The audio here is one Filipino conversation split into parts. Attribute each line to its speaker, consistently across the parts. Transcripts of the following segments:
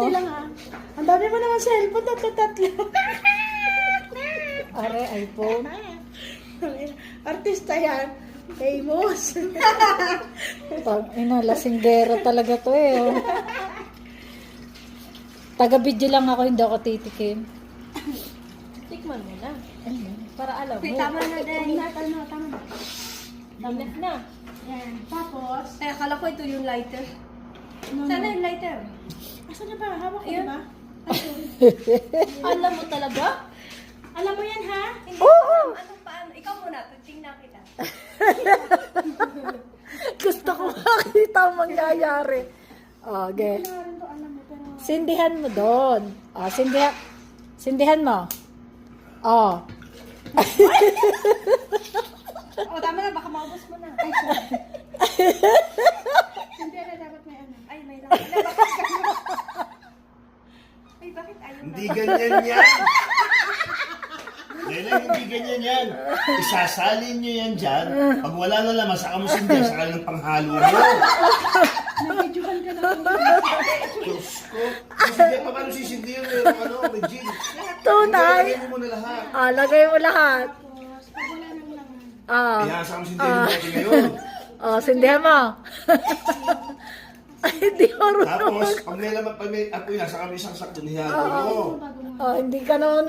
Speaker 1: Hindi lang ha. Ang dami mo naman cellphone, tatlo.
Speaker 2: Are, iPhone.
Speaker 1: Artista yan. Famous.
Speaker 2: Ina, lasinggera talaga to eh. Oh. Taga-video lang ako, hindi ako titikim.
Speaker 3: Tikman mo na. Para alam mo.
Speaker 1: Tama na din. Tama na.
Speaker 3: Lamit na.
Speaker 1: Yan. Tapos,
Speaker 3: Ay, akala ko ito yung lighter.
Speaker 1: no,
Speaker 3: Sana
Speaker 1: no.
Speaker 3: yung lighter.
Speaker 1: Asan na ba? Hawak ko,
Speaker 3: Ayan.
Speaker 1: diba?
Speaker 3: Alam mo talaga?
Speaker 1: Alam mo yan, ha?
Speaker 3: Hindi
Speaker 2: Oo.
Speaker 3: ko alam. Ano paano? Ikaw muna. Tingnan kita.
Speaker 2: Gusto ko makita ang mangyayari. Okay.
Speaker 1: Wala rin to alam mo, pero...
Speaker 2: Sindihan mo doon. Sindihan mo. Oh.
Speaker 3: Oh, tama na. Baka maubos mo na.
Speaker 1: Ay, sorry. Hindi na dapat may ano.
Speaker 3: Ay, may lang. Ay, bakit ayaw na?
Speaker 4: Hindi ganyan yan. Lela, hindi ganyan yan. Isasalin nyo yan dyan. Pag wala na naman, saka mo sindihan, saka ng panghalo mo.
Speaker 1: Nabidyohan ka na po.
Speaker 4: Diyos ko. Sige, paano sisindihan mo yung ano, may gin?
Speaker 2: Tunay.
Speaker 4: Lagay mo muna lahat.
Speaker 2: Lagay mo lahat.
Speaker 1: Tapos, pag wala nang laman.
Speaker 4: Kaya saka mo sindihan yung bote ngayon.
Speaker 2: Sindihan mo. Ay, hindi ko
Speaker 4: Tapos, pag may laman, pag may apoy na, saka may isang sakto nihago mo.
Speaker 1: Bago mo.
Speaker 2: Hindi ka naman.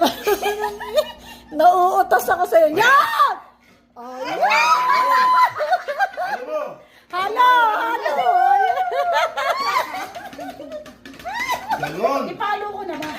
Speaker 2: Nauutos ako sa'yo. Yan!
Speaker 4: Ano mo?
Speaker 2: Halo!
Speaker 4: Ganon.
Speaker 1: Ipalo ko na ba?